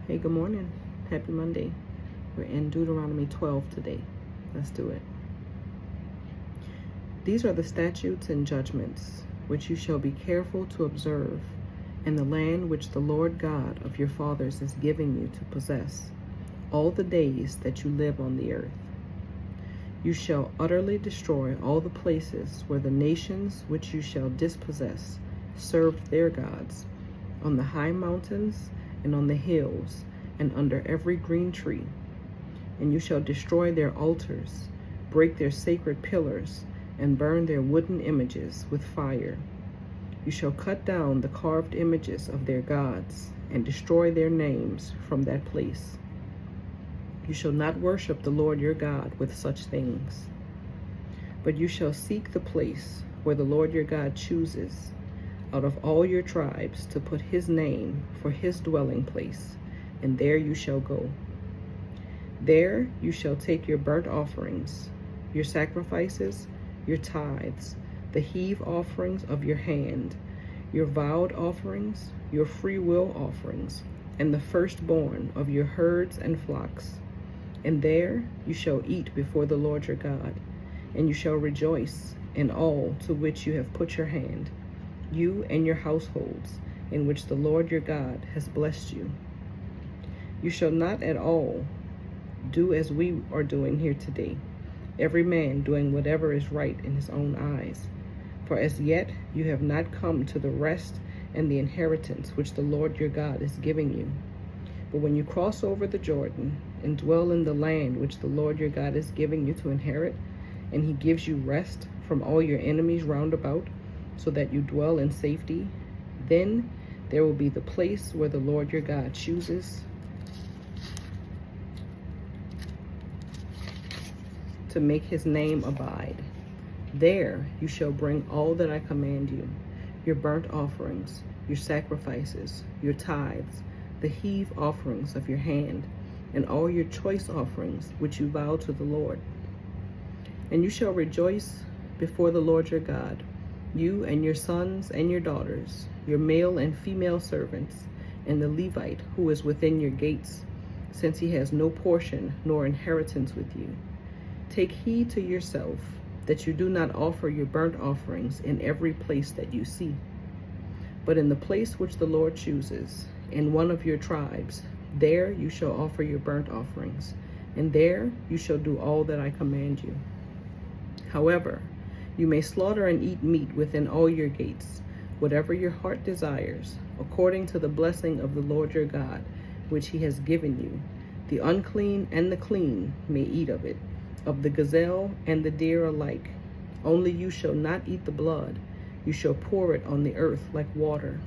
Hey, good morning. Happy Monday. We're in Deuteronomy 12 today. Let's do it. These are the statutes and judgments which you shall be careful to observe in the land which the Lord God of your fathers is giving you to possess, all the days that you live on the earth. You shall utterly destroy all the places where the nations which you shall dispossess served their gods, on the high mountains and on the hills, and under every green tree. And you shall destroy their altars, break their sacred pillars, and burn their wooden images with fire. You shall cut down the carved images of their gods, and destroy their names from that place. You shall not worship the Lord your God with such things. But you shall seek the place where the Lord your God chooses out of all your tribes to put his name for his dwelling place, and there you shall go. There you shall take your burnt offerings, your sacrifices, your tithes, the heave offerings of your hand, your vowed offerings, your free will offerings, and the firstborn of your herds and flocks. And there you shall eat before the Lord your God, and you shall rejoice in all to which you have put your hand, you and your households, in which the Lord your God has blessed you. You shall not at all do as we are doing here today, every man doing whatever is right in his own eyes. For as yet you have not come to the rest and the inheritance which the Lord your God is giving you. But when you cross over the Jordan and dwell in the land which the Lord your God is giving you to inherit, and he gives you rest from all your enemies round about, so that you dwell in safety, then there will be the place where the Lord your God chooses to make his name abide. There you shall bring all that I command you, your burnt offerings, your sacrifices, your tithes, the heave offerings of your hand, and all your choice offerings which you vow to the Lord. And you shall rejoice before the Lord your God, you and your sons and your daughters, your male and female servants, and the Levite who is within your gates, since he has no portion nor inheritance with you. Take heed to yourself that you do not offer your burnt offerings in every place that you see, but in the place which the Lord chooses, in one of your tribes, there you shall offer your burnt offerings, and there you shall do all that I command you. However, you may slaughter and eat meat within all your gates, whatever your heart desires, according to the blessing of the Lord your God, which he has given you. The unclean and the clean may eat of it, of the gazelle and the deer alike. Only you shall not eat the blood. You shall pour it on the earth like water.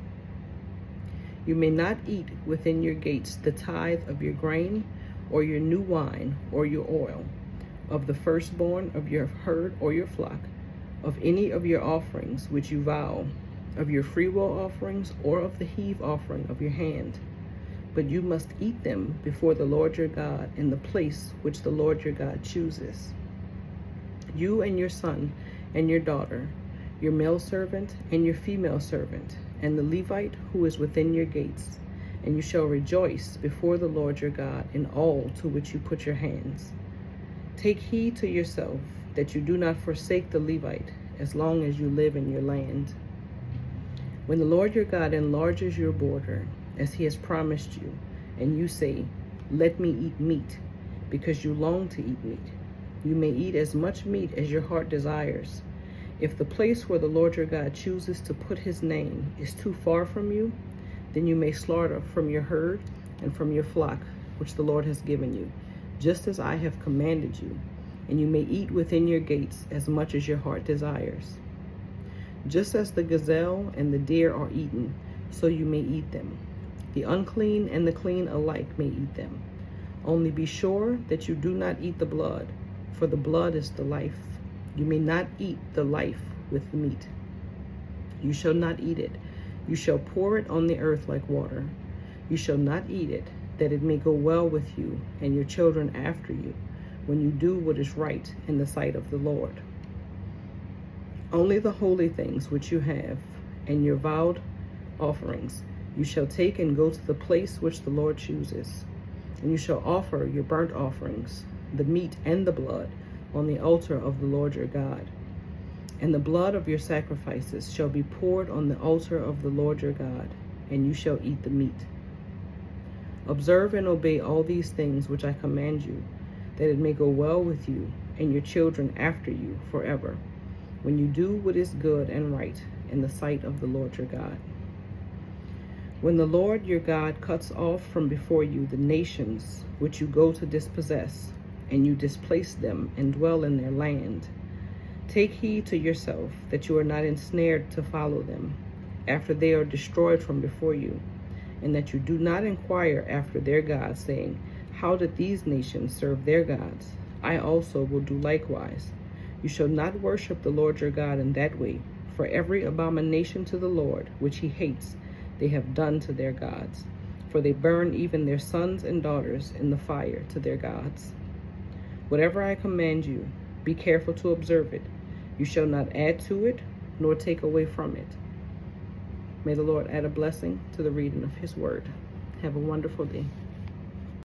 You may not eat within your gates the tithe of your grain, or your new wine, or your oil, of the firstborn of your herd or your flock, of any of your offerings which you vow, of your freewill offerings, or of the heave offering of your hand. But you must eat them before the Lord your God in the place which the Lord your God chooses. You and your son and your daughter, your male servant and your female servant, and the Levite who is within your gates, and you shall rejoice before the Lord your God in all to which you put your hands. Take heed to yourself that you do not forsake the Levite as long as you live in your land. When the Lord your God enlarges your border, as he has promised you, and you say, let me eat meat, because you long to eat meat, you may eat as much meat as your heart desires. If the place where the Lord your God chooses to put his name is too far from you, then you may slaughter from your herd and from your flock, which the Lord has given you, just as I have commanded you, and you may eat within your gates as much as your heart desires. Just as the gazelle and the deer are eaten, so you may eat them. The unclean and the clean alike may eat them. Only be sure that you do not eat the blood, for the blood is the life. You may not eat the life with the meat. You shall not eat it. You shall pour it on the earth like water. You shall not eat it, that it may go well with you and your children after you, when you do what is right in the sight of the Lord. Only the holy things which you have, and your vowed offerings, You shall take and go to the place which the Lord chooses, and you shall offer your burnt offerings, the meat and the blood, on the altar of the Lord your God. And the blood of your sacrifices shall be poured on the altar of the Lord your God, and you shall eat the meat. Observe and obey all these things which I command you, that it may go well with you and your children after you forever, when you do what is good and right in the sight of the Lord your God. When the Lord your God cuts off from before you the nations which you go to dispossess, and you displace them and dwell in their land, take heed to yourself that you are not ensnared to follow them, after they are destroyed from before you, and that you do not inquire after their gods, saying, how did these nations serve their gods? I also will do likewise. You shall not worship the Lord your God in that way, for every abomination to the Lord, which he hates, they have done to their gods. For they burn even their sons and daughters in the fire to their gods. Whatever I command you, be careful to observe it. You shall not add to it, nor take away from it. May the Lord add a blessing to the reading of his word. Have a wonderful day.